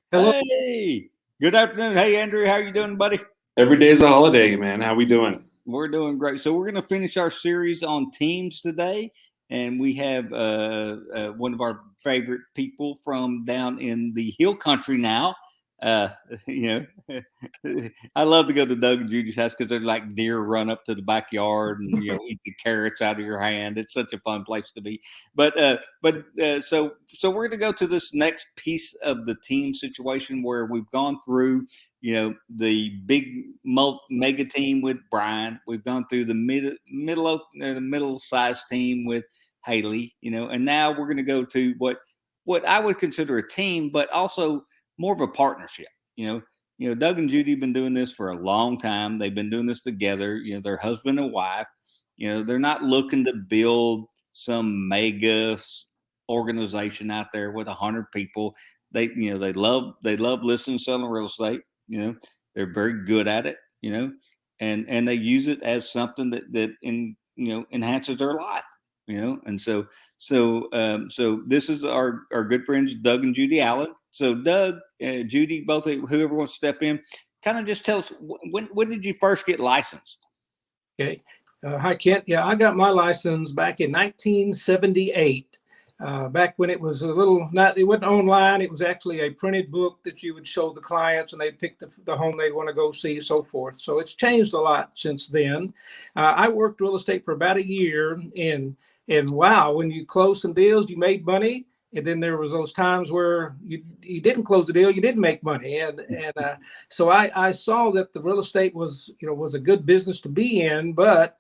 Hello. Hey, good afternoon. Hey, Andrew, how you doing, buddy? Every day's a holiday, man. How we doing? We're doing great. So we're going to finish our series on teams today, and we have one of our favorite people from down in the hill country now. Uh, you know, I love to go to Doug and Judy's house because they're like deer run up to the backyard and eat the carrots out of your hand. It's such a fun place to be. So we're going to go to this next piece of the team situation where we've gone through the big mega team with Brian. We've gone through the middle sized team with Haley. And now we're going to go to what I would consider a team, but also more of a partnership. Doug and Judy have been doing this for a long time. They've been doing this together. They're husband and wife. They're not looking to build some mega organization out there with 100 people. They love listening, selling real estate. They're very good at it. And they use it as something that enhances their life. And so this is our good friends Doug and Judy Allen. So Doug, Judy, both whoever wants to step in, kind of just tell us when did you first get licensed? Okay. Hi, Kent. Yeah, I got my license back in 1978. Back when it was it wasn't online. It was actually a printed book that you would show the clients and they'd pick the home they'd want to go see, so forth. So it's changed a lot since then. I worked real estate for about a year, and wow, when you closed some deals, you made money. And then there was those times where you didn't close the deal, you didn't make money. So I saw that the real estate was a good business to be in, but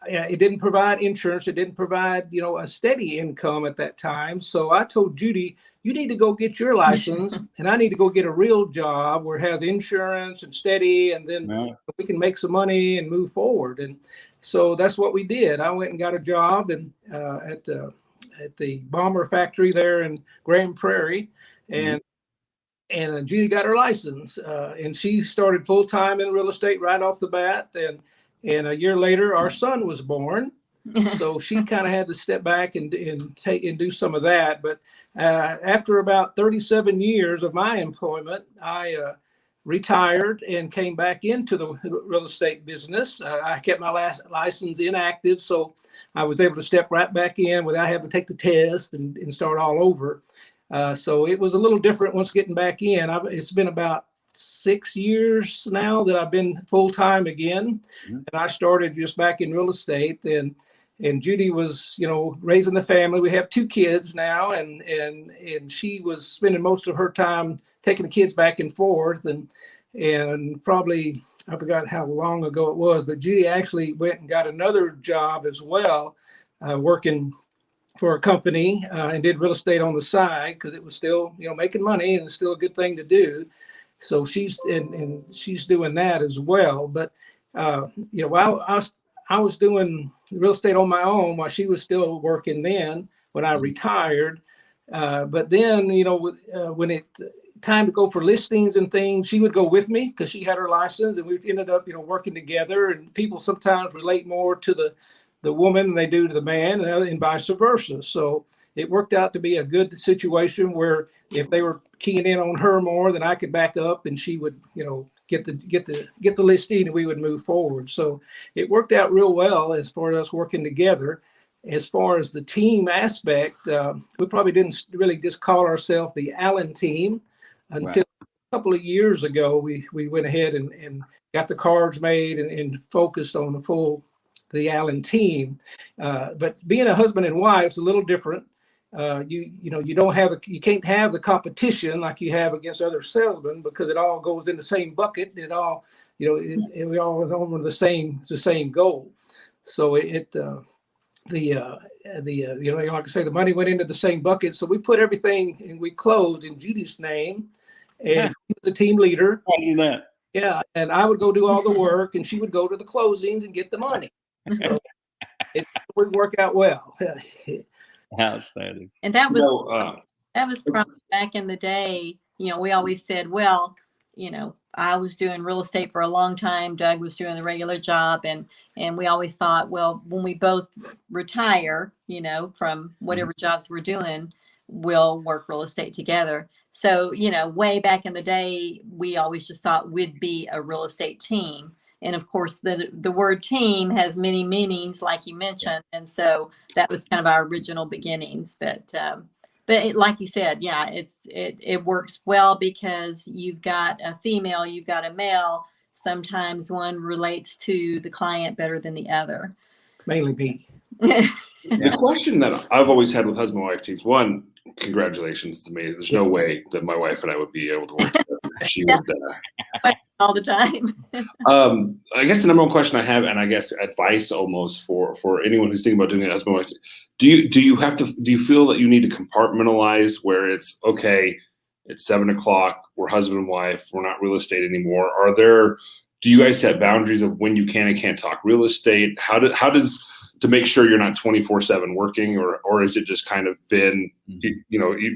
it didn't provide insurance. It didn't provide, a steady income at that time. So I told Judy, you need to go get your license and I need to go get a real job where it has insurance and steady, and then we can make some money and move forward. And so that's what we did. I went and got a job at the Bomber factory there in Grand Prairie, and Judy got her license, and she started full-time in real estate right off the bat. And a year later, our son was born. So she kind of had to step back and do some of that. But after about 37 years of my employment, I retired and came back into the real estate business. I kept my last license inactive, so I was able to step right back in without having to take the test and start all over. So it was a little different once getting back in. It's been about 6 years now that I've been full-time again. And I started just back in real estate, and Judy was, raising the family. We have 2 kids now, and she was spending most of her time taking the kids back and forth, and probably, I forgot how long ago it was, but Judy actually went and got another job as well, working for a company, and did real estate on the side because it was still, making money and it's still a good thing to do. So she's doing that as well. But while I was doing real estate on my own while she was still working then when I retired. But then when it time to go for listings and things, she would go with me because she had her license, and we ended up working together. And people sometimes relate more to the woman than they do to the man, and vice versa. So it worked out to be a good situation where if they were keying in on her more, then I could back up and she would, get the listing, and we would move forward. So it worked out real well as far as us working together. As far as the team aspect, we probably didn't really just call ourselves the Allen team until a couple of years ago. We went ahead and got the cards made and focused on the Allen team. But being a husband and wife is a little different. You can't have the competition like you have against other salesmen because it all goes in the same bucket. It all, we all are over the same goal. So like I say, the money went into the same bucket. So we put everything and we closed in Judy's name, and she was the team leader. Yeah, and I would go do all the work, and she would go to the closings and get the money. So it would work out well. Outstanding. And that was probably back in the day. We always said, well, I was doing real estate for a long time. Doug was doing the regular job. And we always thought, well, when we both retire, from whatever jobs we're doing, we'll work real estate together. So, way back in the day, we always just thought we'd be a real estate team. And of course, the word team has many meanings, like you mentioned. And so that was kind of our original beginnings. But like you said, yeah, it works well because you've got a female, you've got a male. Sometimes one relates to the client better than the other. Mainly me. The question that I've always had with husband and wife teams, one, congratulations to me. There's no way that my wife and I would be able to work together. She would all the time. I guess the number one question I have, and I guess advice almost for anyone who's thinking about doing it, husband and wife, do you feel that you need to compartmentalize where it's okay, it's 7 o'clock, we're husband and wife, we're not real estate anymore? Do you guys set boundaries of when you can and can't talk real estate? How does to make sure you're not 24/7 working, or is it just kind of been,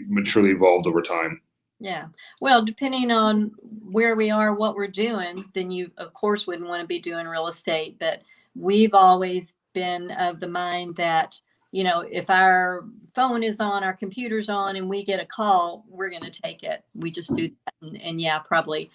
maturely evolved over time? Yeah. Well, depending on where we are, what we're doing, then you, of course, wouldn't want to be doing real estate. But we've always been of the mind that, if our phone is on, our computer's on, and we get a call, we're going to take it. We just do that. And yeah, probably,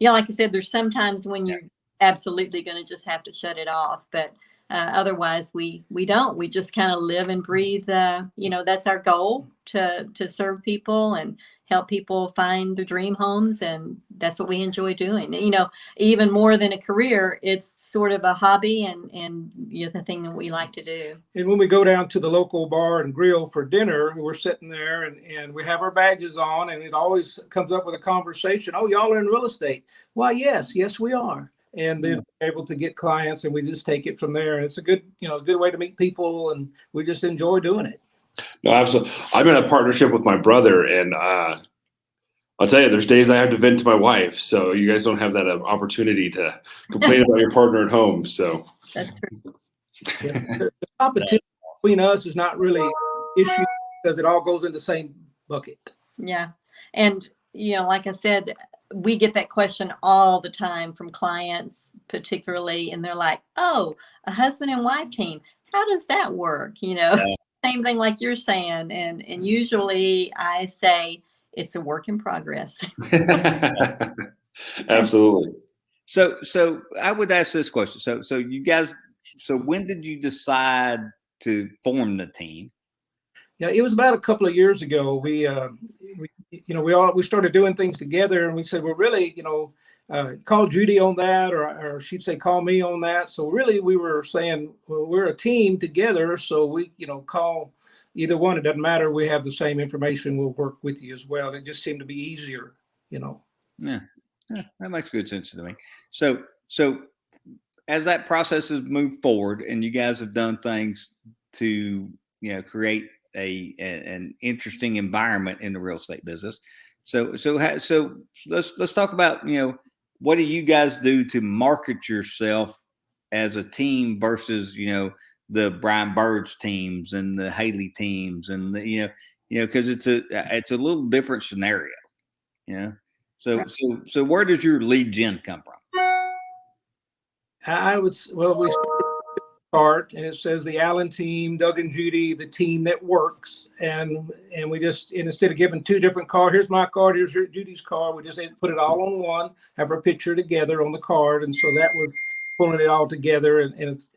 like I said, there's sometimes when you're absolutely going to just have to shut it off. But otherwise, we don't. We just kind of live and breathe. That's our goal, to serve people and help people find their dream homes, and that's what we enjoy doing. Even more than a career, it's sort of a hobby and the thing that we like to do. And when we go down to the local bar and grill for dinner, we're sitting there and we have our badges on, and it always comes up with a conversation. Oh, y'all are in real estate. Why, yes, we are. And then able to get clients, and we just take it from there. And it's a good way to meet people, and we just enjoy doing it. No, absolutely. I'm in a partnership with my brother, and I'll tell you, there's days I have to vent to my wife. So you guys don't have that opportunity to complain about your partner at home. So that's true. Yes. The competition between us is not really an issue because it all goes in the same bucket. Yeah. And, like I said, we get that question all the time from clients, particularly, and they're like, oh, a husband and wife team. How does that work? Same thing like you're saying. And usually I say it's a work in progress. Absolutely. So I would ask this question. So you guys, when did you decide to form the team? Yeah, it was about a couple of years ago. We started doing things together, and we said, well, really, call Judy on that, or she'd say, call me on that. So really we were saying, well, we're a team together. So we, call either one. It doesn't matter. We have the same information. We'll work with you as well. It just seemed to be easier, Yeah, that makes good sense to me. So as that process has moved forward and you guys have done things to, create an interesting environment in the real estate business. So let's talk about, what do you guys do to market yourself as a team versus, the Brian Bird's teams and the Haley teams and because it's a little different scenario, So where does your lead gen come from? we started with a card, and it says the Allen team, Doug and Judy, the team that works. And we just, instead of giving two different cards, here's my card, here's Judy's card, we just put it all on one, have our picture together on the card. And so that was pulling it all together. And it's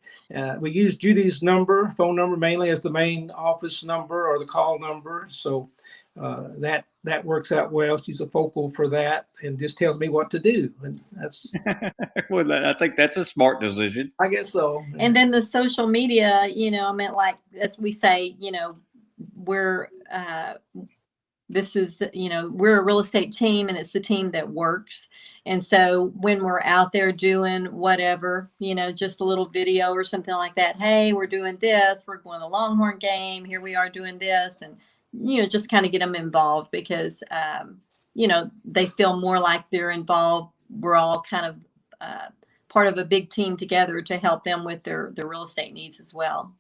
we use Judy's phone number mainly as the main office number or the call number. So that works out well. She's a focal for that and just tells me what to do. And that's well, I think that's a smart decision. I guess so. And then the social media, like as we say, we're we're a real estate team, and it's the team that works. And so when we're out there doing whatever, just a little video or something like that, hey, we're doing this, we're going to the Longhorn game, here we are doing this, and just kind of get them involved because they feel more like they're involved. We're all kind of part of a big team together to help them with their real estate needs as well.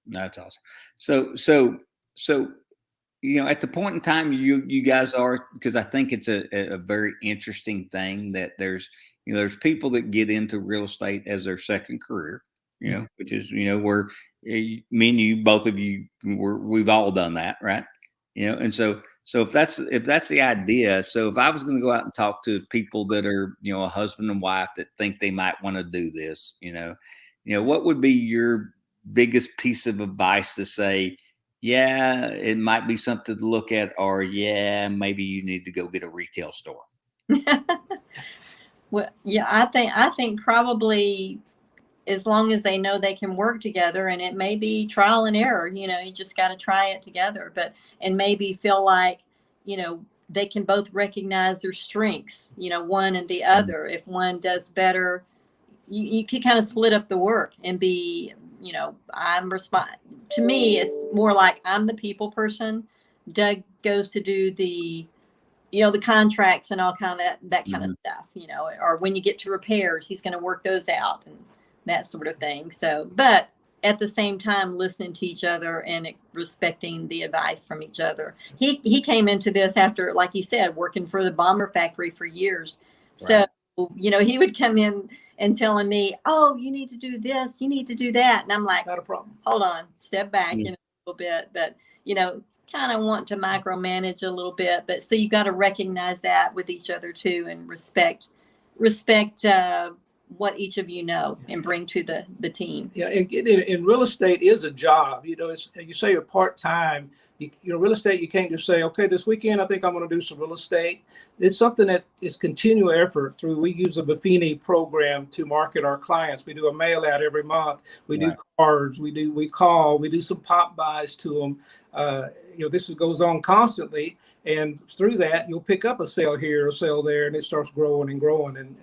That's awesome. So at the point in time you guys are, because I think it's a very interesting thing that there's people that get into real estate as their second career, which is, where me and you, both of you, we've all done that. Right. And so So if that's the idea, so if I was going to go out and talk to people that are, a husband and wife that think they might want to do this, what would be your biggest piece of advice to say, yeah, it might be something to look at, or yeah, maybe you need to go get a retail store? Well, yeah, I think probably as long as they know they can work together, and it may be trial and error, you just got to try it together, and maybe feel like, they can both recognize their strengths, one and the other. If one does better, you can kind of split up the work and be, to me, it's more like I'm the people person. Doug goes to do the contracts and all kind of that kind of stuff, or when you get to repairs, he's going to work those out and that sort of thing. So, but at the same time, listening to each other and respecting the advice from each other. He came into this after, like he said, working for the bomber factory for years. Right. So, he would come in and telling me, oh, you need to do this, you need to do that. And I'm like, not a problem. Hold on, step back a little bit. But, kind of want to micromanage a little bit. But so you got to recognize that with each other too, and respect what each of you know and bring to the team. Yeah, and in real estate is a job. You say you're part-time. Real estate, you can't just say, okay, this weekend I think I'm going to do some real estate. It's something that is continual effort through. We use the Buffini program to market our clients. We do a mail out every month. We do cards. We call. We do some pop buys to them. This goes on constantly, and through that you'll pick up a sale here, a sale there, and it starts growing and growing.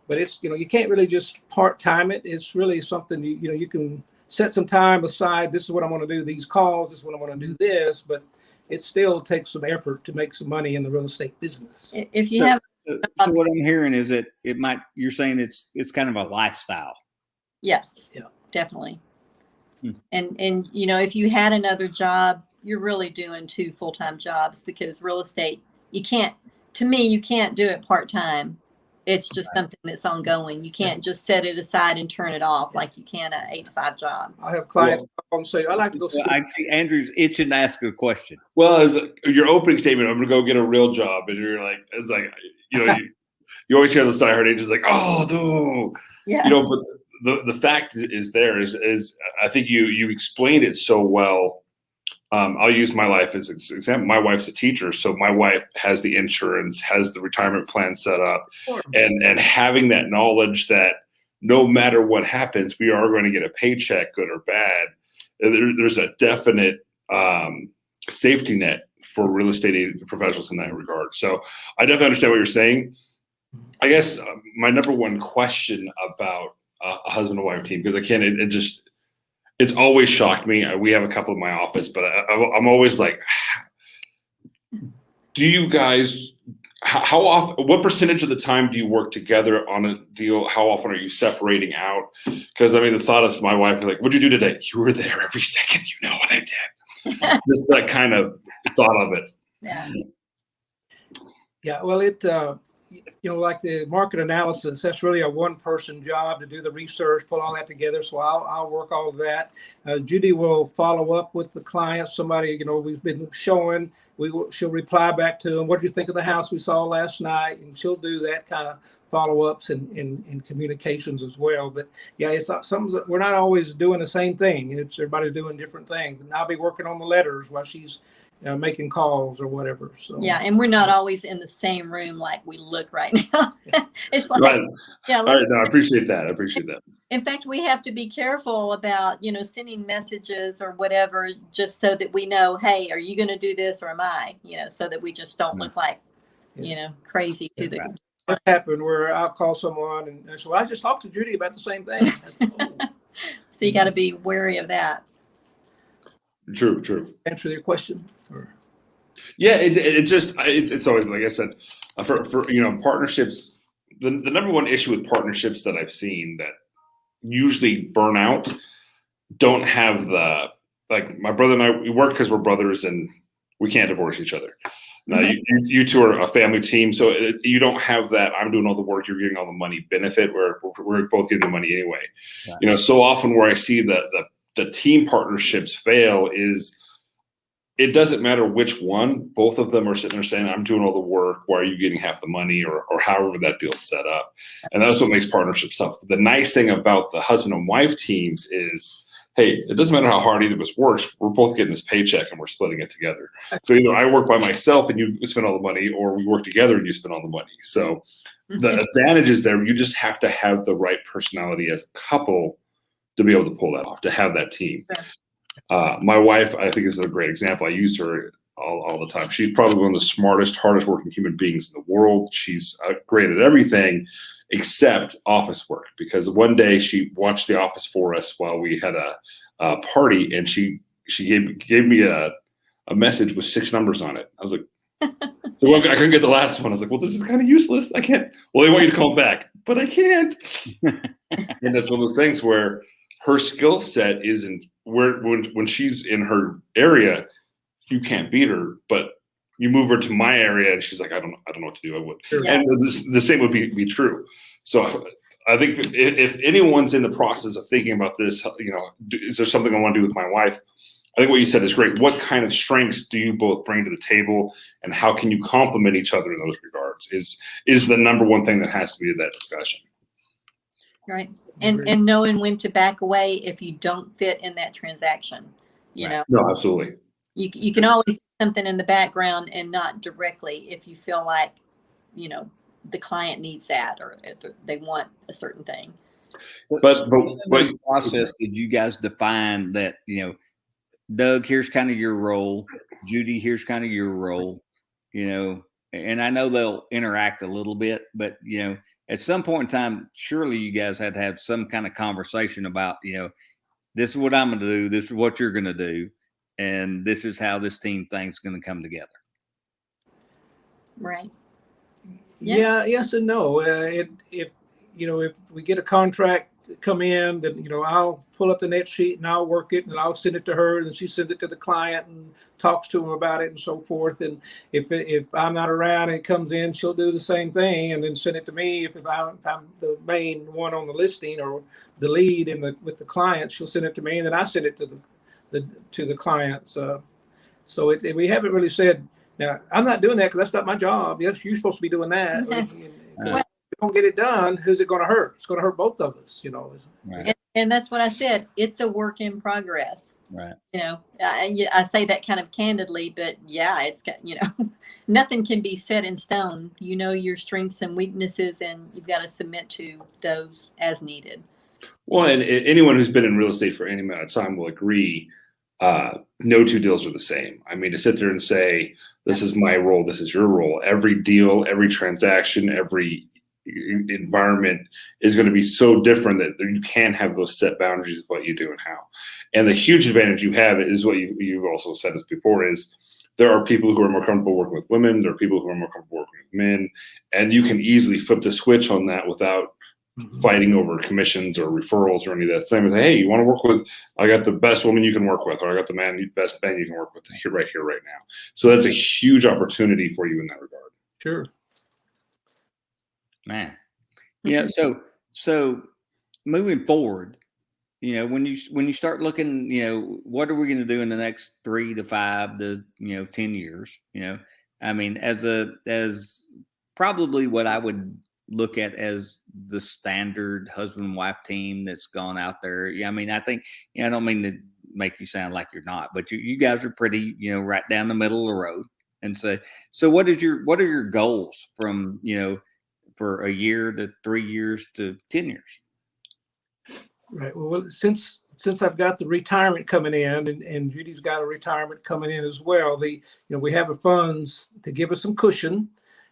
But it's you can't really just part-time it. It's really something you can set some time aside. This is what I want to do. These calls. This is what I want to do. This, but it still takes some effort to make some money in the real estate business. If you have, so what I'm hearing is that you're saying it's kind of a lifestyle. Yes. Yeah. Definitely. And if you had another job, you're really doing 2 full-time jobs, because real estate, you can't do it part-time. It's just something that's ongoing. You can't just set it aside and turn it off like you can an 8 to 5 job. I have clients call and say, I like to go. I see Andrew's itching to ask a question. Well, as your opening statement, I'm going to go get a real job. And you're like, it's like, you always hear those diehard agents like, oh, no. Yeah. But the fact is I think you explained it so well. I'll use my life as an example. My wife's a teacher, so my wife has the insurance, has the retirement plan set up, and having that knowledge that no matter what happens, we are going to get a paycheck, good or bad. There's a definite safety net for real estate professionals in that regard. So I definitely understand what you're saying. I guess my number one question about a husband and wife team, because it's always shocked me. We have a couple in my office, but I'm always like, do you guys, how often, what percentage of the time do you work together on a deal? How often are you separating out? Because the thought of my wife, like, what'd you do today? You were there every second. You know what I did. Just that kind of thought of it. Yeah. Yeah. Well, like the market analysis, that's really a one-person job to do the research, pull all that together. So I'll work all of that. Judy will follow up with the client. Somebody, we've been showing. She'll reply back to them. What did you think of the house we saw last night? And she'll do that kind of follow-ups and communications as well. But yeah, it's we're not always doing the same thing. Everybody's doing different things. And I'll be working on the letters while she's making calls or whatever. So yeah, and we're not always in the same room like we look right now. It's like, right. Yeah, all right, no, I appreciate that. In fact, we have to be careful about sending messages or whatever, just so that we know, hey, are you going to do this or am I? So that we just don't look like crazy to the. That's happened where I'll call someone and so I just talked to Judy about the same thing. So you got to be wary of that. True. Answer your question. Yeah, it's always, like I said, for partnerships. The number one issue with partnerships that I've seen that usually burn out don't have like my brother and I, we work because we're brothers and we can't divorce each other. Now you two are a family team, so you don't have that I'm doing all the work, you're getting all the money benefit where we're both getting the money anyway. Yeah. So often where I see the team partnerships fail is it doesn't matter which one. Both of them are sitting there saying, I'm doing all the work. Why are you getting half the money, or however that deal's set up? And that's what makes partnerships tough. The nice thing about the husband and wife teams is, hey, it doesn't matter how hard either of us works. We're both getting this paycheck and we're splitting it together. So either I work by myself and you spend all the money, or we work together and you spend all the money. So the advantage is there. You just have to have the right personality as a couple to be able to pull that off, to have that team. My wife, I think, is a great example. I use her all the time. She's probably one of the smartest, hardest working human beings in the world. She's great at everything except office work, because one day she watched The Office for us while we had a party, and she gave me a message with 6 numbers on it. I was like, well, I couldn't get the last one. I was like, well, this is kind of useless. I can't. Well, they want you to call back, but I can't. And that's one of those things where her skill set isn't where when she's in her area, you can't beat her, but you move her to my area and she's like, I don't know what to do. I would. Yeah. And the same would be true. So I think if anyone's in the process of thinking about this, is there something I want to do with my wife? I think what you said is great. What kind of strengths do you both bring to the table, and how can you complement each other in those regards is the number one thing that has to be in that discussion. Right. And knowing when to back away if you don't fit in that transaction, you know. No, absolutely. You can always do something in the background and not directly if you feel like, the client needs that, or if they want a certain thing. But process, did you guys define that, Doug, here's kind of your role, Judy, here's kind of your role, and I know they'll interact a little bit, but, at some point in time, surely you guys had to have some kind of conversation about, this is what I'm going to do, this is what you're going to do, and this is how this team thing's going to come together. Right. Yeah, yes and no. If we get a contract come in, then I'll pull up the net sheet and I'll work it and I'll send it to her, and she sends it to the client and talks to them about it and so forth. And if I'm not around and it comes in, she'll do the same thing and then send it to me. If I'm the main one on the listing or the lead with the client, she'll send it to me, and then I send it to the clients. So we haven't really said. Now, I'm not doing that because that's not my job. Yes, you're supposed to be doing that. If we don't get it done, who's it going to hurt? It's going to hurt both of us, Right. And that's what I said. It's a work in progress. Right. I say that kind of candidly, but yeah, it's got, nothing can be set in stone. You know your strengths and weaknesses, and you've got to submit to those as needed. Well, and anyone who's been in real estate for any amount of time will agree, no two deals are the same. I mean, to sit there and say, this is my role, this is your role, every deal, every transaction, every environment is going to be so different that you can't have those set boundaries of what you do and how. And the huge advantage you have is what you've also said this before, is there are people who are more comfortable working with women, there are people who are more comfortable working with men, and you can easily flip the switch on that without fighting over commissions or referrals or any of that. Same as, hey, you want to work with, I got the best woman you can work with, or I got the best man you can work with here, right now. So that's a huge opportunity for you in that regard. Sure. Man. Yeah. So moving forward, when you start looking, what are we going to do in the next 3 to 5 to 10 years? I mean, as probably what I would look at as the standard husband and wife team that's gone out there. Yeah, I mean, I think, I don't mean to make you sound like you're not, but you guys are pretty, right down the middle of the road. And so what are your goals from, for a year to 3 years to 10 years? Right. Well, since I've got the retirement coming in, and Judy's got a retirement coming in as well, we have the funds to give us some cushion.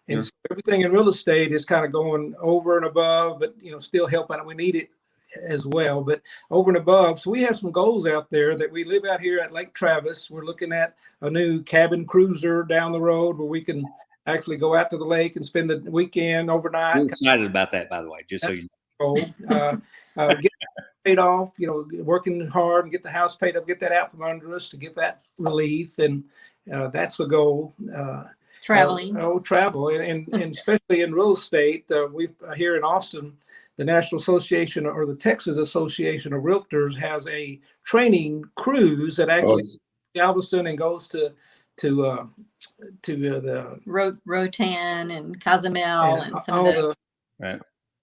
And so everything in real estate is kind of going over and above, but still helping. We need it as well, but over and above. So we have some goals out there that we live out here at Lake Travis. We're looking at a new cabin cruiser down the road where we can actually go out to the lake and spend the weekend overnight. I'm excited about that, by the way, just so you know. Get paid off, working hard and get the house paid up, get that out from under us to get that relief. And that's the goal. Traveling. Travel. And especially in real estate, we've here in Austin, the National Association or the Texas Association of Realtors has a training cruise that actually Galveston and goes to the Rotan and Cozumel and some all of those.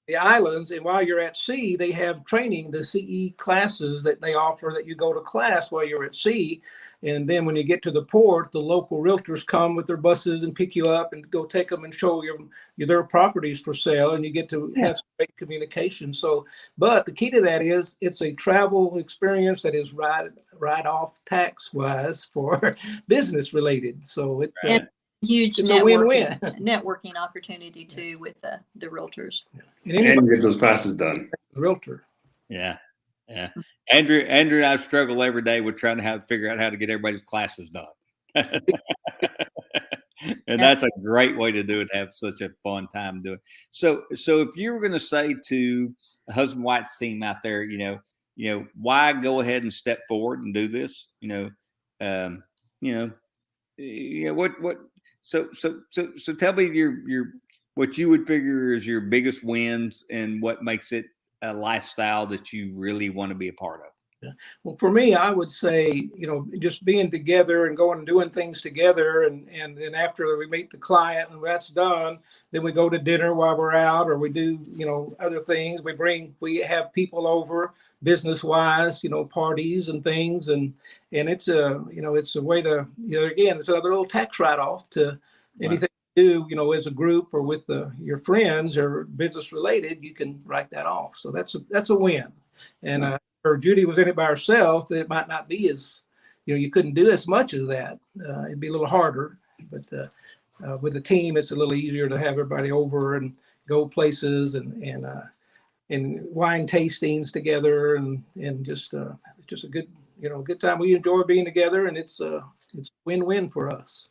the islands, and while you're at sea, they have training, the CE classes that they offer that you go to class while you're at sea. And then when you get to the port, the local realtors come with their buses and pick you up and go take them and show you their properties for sale, and you get to have some great communication. So, but the key to that is it's a travel experience that is right off tax wise for business related. So it's huge it's a win-win. networking opportunity too with the realtors. And And you get those classes done. realtor. Yeah. Andrew and I struggle every day with trying to figure out how to get everybody's classes done. And that's a great way to do it, have such a fun time doing it. So if you were going to say to the husband wife's team out there, why go ahead and step forward and do this? So tell me your what you would figure is your biggest wins and what makes it a lifestyle that you really want to be a part of. Yeah. Well, for me, I would say, just being together and going and doing things together. And then after we meet the client and that's done, then we go to dinner while we're out, or we do, other things. We have people over business wise, parties and things. And it's it's a way to, again, it's another little tax write off to anything you do, as a group or with your friends or business related, you can write that off. So that's a win. And, or Judy was in it by herself, that it might not be as, you couldn't do as much of that. It'd be a little harder, but with a team, it's a little easier to have everybody over and go places and wine tastings together and just a good, good time. We enjoy being together, and it's win-win for us.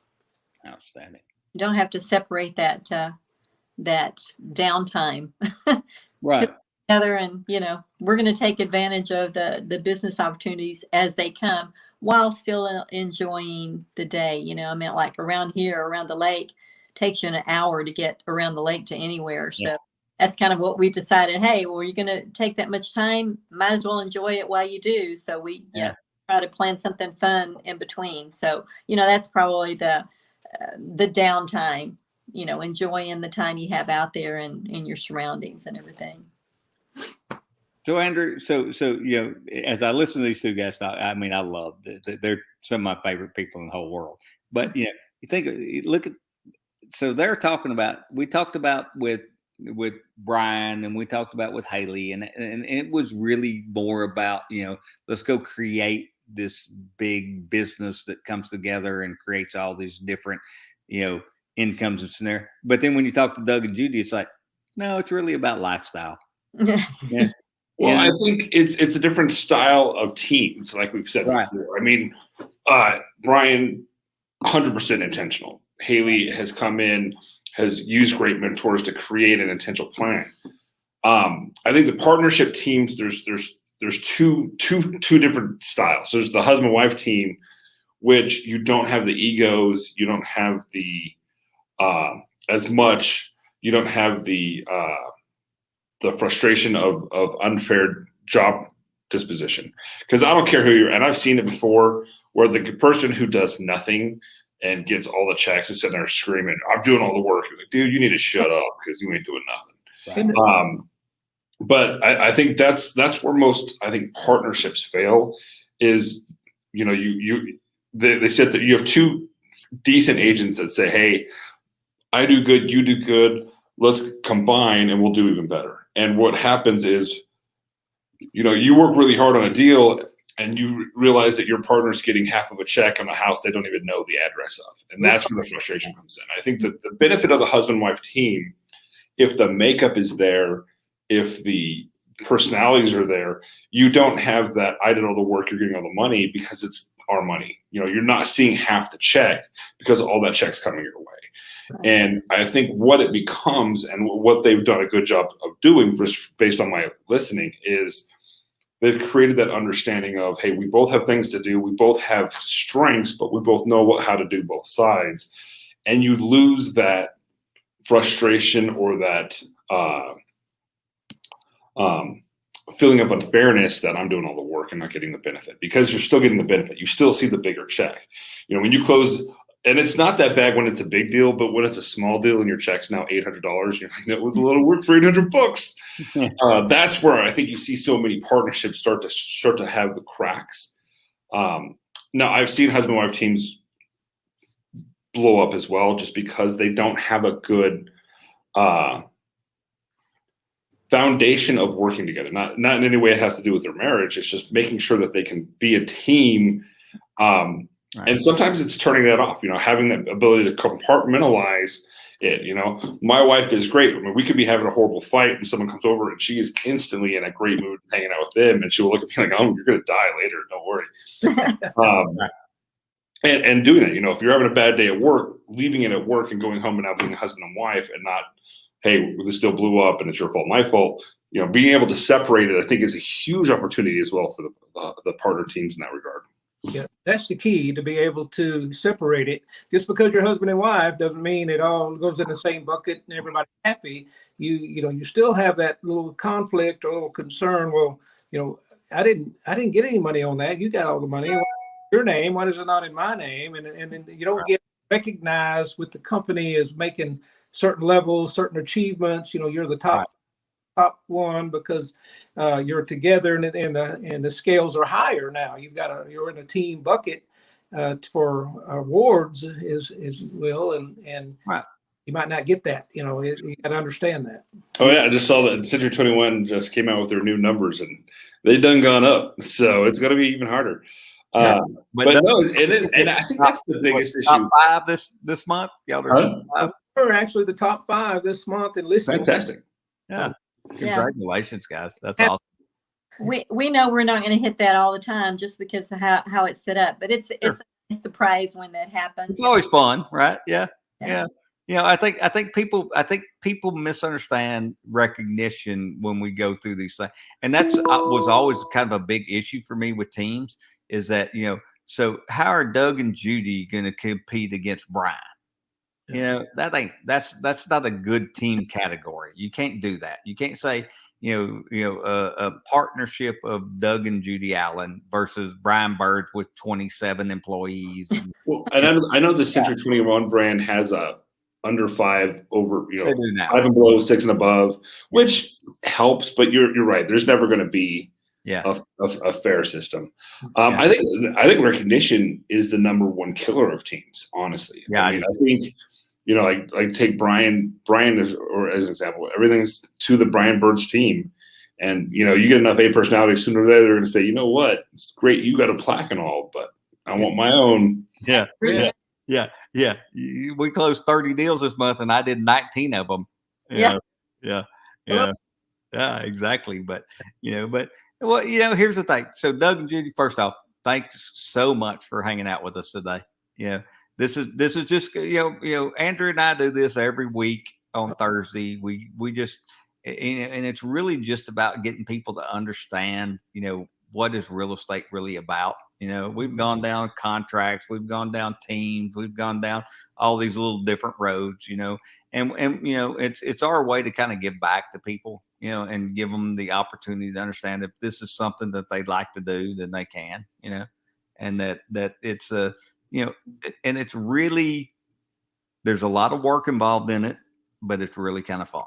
Outstanding. You don't have to separate that downtime. Right. Together, and we're going to take advantage of the business opportunities as they come while still enjoying the day. Like around here, around the lake, takes you an hour to get around the lake to anywhere. So that's kind of what we decided. Hey, well, you're going to take that much time, might as well enjoy it while you do. So we try to plan something fun in between. So that's probably the downtime. Enjoying the time you have out there and in your surroundings and everything. So Andrew, so as I listen to these two guys talk, I love they're some of my favorite people in the whole world. But you look at, so they're talking about, we talked about with Brian and we talked about with Haley, and it was really more about let's go create this big business that comes together and creates all these different incomes and scenario. But then when you talk to Doug and Judy, it's like, no, it's really about lifestyle. Yeah. Well, I think it's a different style of teams, like we've said before. Brian, 100% intentional. Haley has come in, has used great mentors to create an intentional plan. I think the partnership teams, there's two different styles. There's the husband-wife team, which you don't have the egos, you don't have the as much, you don't have the frustration of unfair job disposition. Because I don't care who you're, and I've seen it before, where the person who does nothing and gets all the checks is sitting there screaming, "I'm doing all the work." You're like, dude, you need to shut up because you ain't doing nothing. Right. But I think that's where most, I think, partnerships fail. Is they said that you have two decent agents that say, "Hey, I do good, you do good. Let's combine and we'll do even better." And what happens is, you work really hard on a deal and you realize that your partner's getting half of a check on a house they don't even know the address of. And that's where the frustration comes in. I think that the benefit of the husband-wife team, if the makeup is there, if the personalities are there, you don't have that, I did all the work, you're getting all the money, because it's our money. You're not seeing half the check because all that check's coming your way. And I think what it becomes, and what they've done a good job of doing, based on my listening, is they've created that understanding of, hey, we both have things to do, we both have strengths, but we both know how to do both sides. And you lose that frustration or that feeling of unfairness that I'm doing all the work and not getting the benefit, because you're still getting the benefit. You still see the bigger check. You know, when you close, and it's not that bad when it's a big deal, but when it's a small deal and your check's now $800, you're like, that was a lot of work for $800. That's where I think you see so many partnerships start to have the cracks. Now I've seen husband and wife teams blow up as well, just because they don't have a good foundation of working together. Not in any way it has to do with their marriage. It's just making sure that they can be a team. Right. And sometimes it's turning that off, you know, having that ability to compartmentalize it. You know, my wife is great. I mean, we could be having a horrible fight and someone comes over and she is instantly in a great mood hanging out with them, and she will look at me like, oh, you're going to die later. Don't worry. And doing that, you know, if you're having a bad day at work, leaving it at work and going home and now being a husband and wife, and not, hey, this still blew up and it's your fault, my fault. You know, being able to separate it, I think, is a huge opportunity as well for the partner teams in that regard. Yeah, that's the key, to be able to separate it. Just because you're husband and wife doesn't mean it all goes in the same bucket and everybody's happy. You know, you still have that little conflict or a little concern. Well, you know, I didn't get any money on that. You got all the money. Your name, why is it not in my name? And then you don't get recognized with the company as making certain levels, certain achievements. You know, you're the top one because you're together, and the scales are higher now. You're in a team bucket for awards as well, and right. You might not get that. You know, you got to understand that. Oh yeah, I just saw that Century 21 just came out with their new numbers, and they done gone up, so it's going to be even harder. Yeah. But no, it is, and I think that's the biggest issue. Top 5 this month. Y'all are We're actually the top 5 this month in listing. Fantastic. Yeah. Congratulations, guys. That's Yeah. awesome. We know we're not going to hit that all the time just because of how it's set up, but it's a surprise when that happens. It's always fun, right? Yeah. Yeah. You know, I think people misunderstand recognition when we go through these things, and that's was always kind of a big issue for me with teams. Is that, you know, so how are Doug and Judy going to compete against Brian? You know, that's not a good team category. You can't do that. You can't say, a partnership of Doug and Judy Allen versus Brian Bird with 27 employees. Well, and I know the Century 21 brand has a under 5 over, They do now. 5 and below, 6 and above, which helps. But you're right. There's never going to be a fair system. I think recognition is the number one killer of teams. Honestly, yeah. I think, you know, like take Brian as an example. Everything's to the Brian Bird's team, and you know, you get enough A personality, sooner or later they're going to say, you know what, it's great, you got a plaque and all, but I want my own. Yeah. We closed 30 deals this month, and I did 19 of them. Yeah, exactly. But well, here's the thing. So Doug and Judy, first off, thanks so much for hanging out with us today. This is just, Andrew and I do this every week on Thursday. We just, and it's really just about getting people to understand, what is real estate really about. We've gone down contracts, we've gone down teams, we've gone down all these little different roads, and it's our way to kind of give back to people, and give them the opportunity to understand if this is something that they'd like to do, then they can, and that it's and it's really, there's a lot of work involved in it, but it's really kind of fun.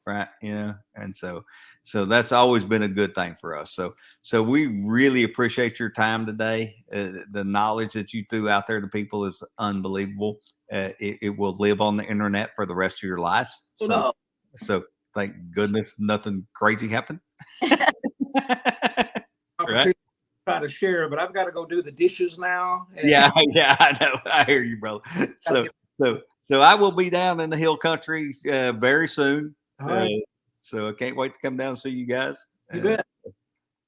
Right. And so that's always been a good thing for us. So we really appreciate your time today. The knowledge that you threw out there to people is unbelievable. It will live on the internet for the rest of your lives. So thank goodness nothing crazy happened. Right? Try to share, but I've got to go do the dishes now. Yeah, I know. I hear you, brother. So I will be down in the Hill Country very soon. So I can't wait to come down and see you guys. You bet.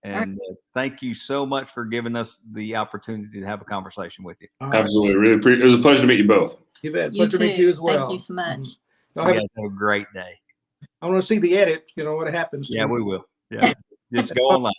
And thank you so much for giving us the opportunity to have a conversation with you. Absolutely. Really appreciate it. It was a pleasure to meet you both. You bet. Pleasure to meet you as well. Thank you so much. You guys have a great day. I want to see the edit, what happens. Yeah, we will. Yeah. Just go online.